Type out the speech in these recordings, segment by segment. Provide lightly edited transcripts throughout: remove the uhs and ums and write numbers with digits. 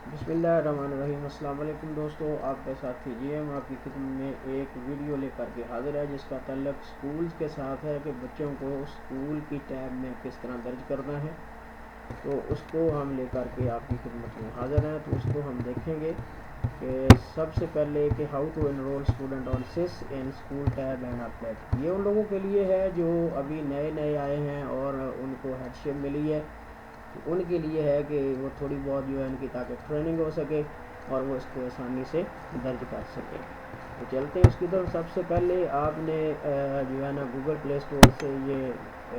बिस्मिल्लाहिर्रहमानिर्रहीम। अस्सलाम वालेकुम दोस्तों, आपके साथ जी हम आपकी खिदमत में एक वीडियो लेकर के हाजिर है जिसका ताल्लुक स्कूल के साथ है कि बच्चों को स्कूल की टैब में किस तरह दर्ज करना है। तो उसको हम लेकर के आपकी खिदमत में हाजिर हैं। तो उसको हम देखेंगे कि सबसे पहले कि how to enrol student on SIS in school tab and update. ये उन लोगों के लिए है जो अभी नए नए आए हैं और उनको हेडशिप मिली है। तो उनके लिए है कि वो थोड़ी बहुत जो है उनकी ताकि ट्रेनिंग हो सके और वो इसको आसानी से दर्ज कर सके। तो चलते हैं उसकी तरफ। सबसे पहले आपने जो है ना गूगल प्ले स्टोर से ये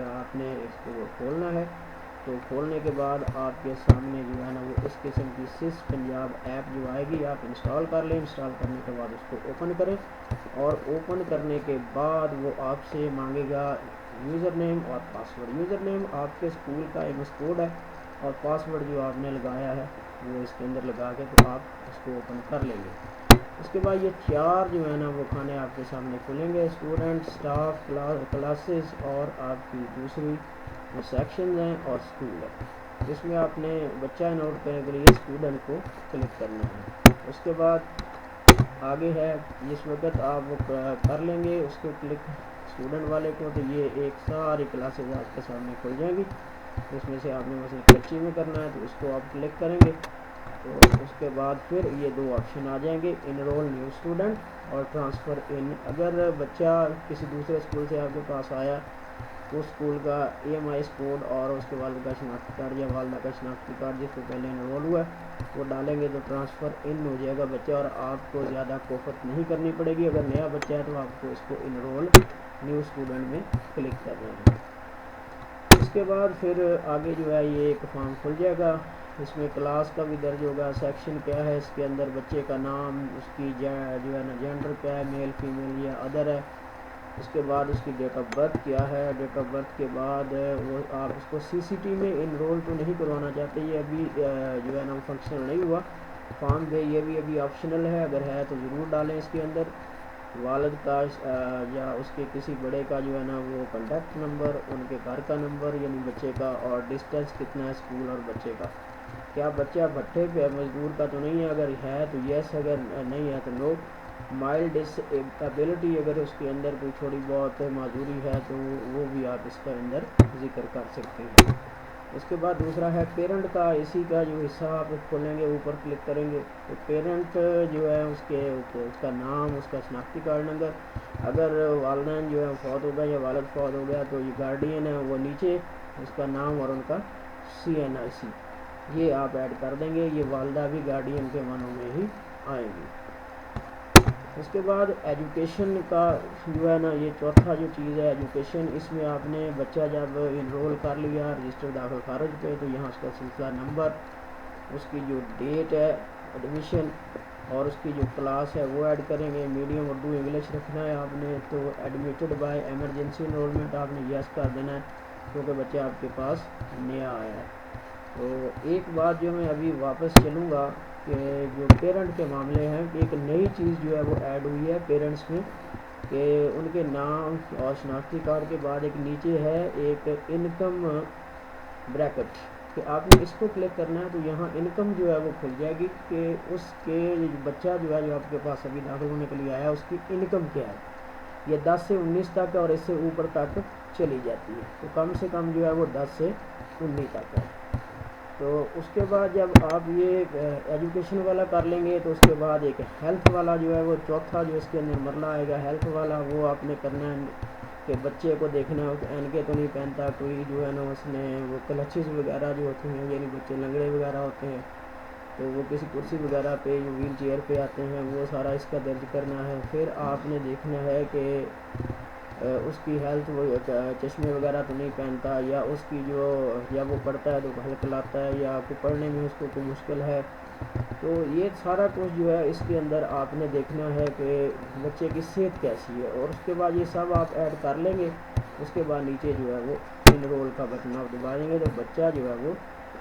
आपने इसको खोलना है। तो खोलने के बाद आपके सामने जो है ना वो इस किस्म की सिस पंजाब ऐप जो आएगी आप इंस्टॉल कर लें। इंस्टॉल करने के बाद उसको ओपन करें और ओपन करने के बाद वो आपसे मांगेगा यूज़र नेम और पासवर्ड। यूज़र नेम आपके स्कूल का एमएस कोड है और पासवर्ड जो आपने लगाया है वो इसके अंदर लगा के तो आप इसको ओपन कर लेंगे। उसके बाद ये चार जो है ना वो खाने आपके सामने खुलेंगे, स्टूडेंट, स्टाफ, क्लासेस और आपकी दूसरी वो सेक्शन हैं और स्कूल है। इसमें आपने बच्चा नोट करने के लिए स्टूडेंट को क्लिक करना है। उसके बाद आगे है जिस वक्त आप वो कर लेंगे उसको क्लिक स्टूडेंट वाले को, तो ये एक सारी क्लासेस आपके सामने खुल जाएंगी। उसमें से आपने बस एक बच्ची में करना है तो उसको आप क्लिक करेंगे। तो उसके बाद फिर ये दो ऑप्शन आ जाएंगे, इनरोल न्यू स्टूडेंट और ट्रांसफ़र इन। अगर बच्चा किसी दूसरे स्कूल से आपके पास आया तो स्कूल का EMI कोड और उसके वालिद का शनाख्ती कार्ड या वालदा का शनाख्ती कार्ड जिसको पहले इनरोल हुआ है वो डालेंगे तो ट्रांसफ़र इन हो जाएगा बच्चा और आपको ज़्यादा कोफत नहीं करनी पड़ेगी। अगर नया बच्चा है तो आपको इसको इनरोल न्यू स्टूडेंट में क्लिक करना है। इसके बाद फिर आगे जो है ये एक फॉर्म खुल जाएगा। इसमें क्लास का भी दर्ज होगा, सेक्शन क्या है, इसके अंदर बच्चे का नाम, उसकी जो है ना जेंडर क्या है, मेल फीमेल या अदर है। उसके बाद उसकी डेट ऑफ बर्थ क्या है। डेट ऑफ बर्थ के बाद वो आप उसको CCT में इनरोल तो नहीं करवाना चाहते, ये अभी जो है ना फंक्शनल नहीं हुआ फॉर्म पे, ये भी अभी ऑप्शनल है। अगर है तो ज़रूर डालें इसके अंदर। वालिद का या उसके किसी बड़े का जो है ना वो कॉन्टैक्ट नंबर, उनके घर का नंबर यानी बच्चे का, और डिस्टेंस कितना है स्कूल और बच्चे का। क्या बच्चा भट्टे पे मजदूर का तो नहीं है, अगर है तो यस, अगर नहीं है तो नो। माइल्ड डिसेबिलिटी अगर उसके अंदर कोई थोड़ी बहुत माजूरी है तो वो भी आप इसके अंदर जिक्र कर सकते हैं। उसके बाद दूसरा है पेरेंट का, इसी का जो हिस्सा आप खोलेंगे ऊपर क्लिक करेंगे तो पेरेंट जो है उसका नाम, उसका शनाख्ती कार्ड नंबर। अगर वालिदैन जो है फौत हो गया या वालिद फौत हो गया तो ये गार्डियन है वो नीचे उसका नाम और उनका CNIC ये आप ऐड कर देंगे। ये वालदा भी गार्डियन के मानों में ही आएंगी। उसके बाद एजुकेशन का जो है ना ये चौथा जो चीज़ है एजुकेशन, इसमें आपने बच्चा जब इनरोल कर लिया रजिस्टर दाखिल खारिज पे तो यहाँ उसका सिलसिला नंबर, उसकी जो डेट है एडमिशन और उसकी जो क्लास है वो ऐड करेंगे। मीडियम उर्दू इंग्लिश रखना है आपने। तो एडमिटेड बाय एमरजेंसी इनरोलमेंट आपने यस कर देना है क्योंकि बच्चा आपके पास नया आया है। तो एक बात जो मैं अभी वापस चलूँगा कि जो पेरेंट के मामले हैं कि एक नई चीज़ जो है वो ऐड हुई है पेरेंट्स में कि उनके नाम और शनाख्ती कार्ड के बाद एक नीचे है एक इनकम ब्रैकेट कि आपने इसको क्लिक करना है। तो यहाँ इनकम जो है वो खुल जाएगी कि उसके बच्चा जो है जो आपके पास अभी दाखिल होने के लिए आया उसकी इनकम क्या है। ये 10 से 19 तक और इससे ऊपर तक चली जाती है। तो कम से कम जो है वो 10 से 19 तक है। तो उसके बाद जब आप ये एजुकेशन वाला कर लेंगे तो उसके बाद एक हेल्थ वाला जो है वो चौथा जो इसके अंदर मरला आएगा हेल्थ वाला, वो आपने करना है कि बच्चे को देखना है एनके तो नहीं पहनता कोई, जो है ना उसने वो क्लचेस वगैरह जो होते हैं यानी बच्चे लंगड़े वगैरह होते हैं तो वो किसी कुर्सी वगैरह पे जो व्हील चेयर पे आते हैं वो सारा इसका दर्ज करना है। फिर आपने देखना है कि उसकी हेल्थ वो चश्मे वगैरह तो नहीं पहनता या उसकी जो या वो पढ़ता है तो हल्क लाता है या आपको पढ़ने में उसको कोई मुश्किल है। तो ये सारा कुछ जो है इसके अंदर आपने देखना है कि बच्चे की सेहत कैसी है और उसके बाद ये सब आप ऐड कर लेंगे। उसके बाद नीचे जो है वो इनरोल का बटन आप दबा देंगे तो बच्चा जो है वो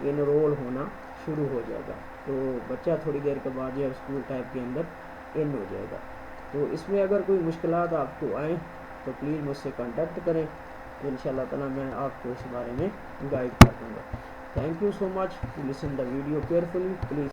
इनरोल होना शुरू हो जाएगा। तो बच्चा थोड़ी देर के बाद जो है स्कूल टाइप के अंदर इन हो जाएगा। तो इसमें अगर कोई मुश्किलात आपको आए तो प्लीज़ मुझसे कांटेक्ट करें, तो इंशाल्लाह ताला मैं आपको इस बारे में गाइड कर दूँगा। Thank you so much to listen the video carefully please.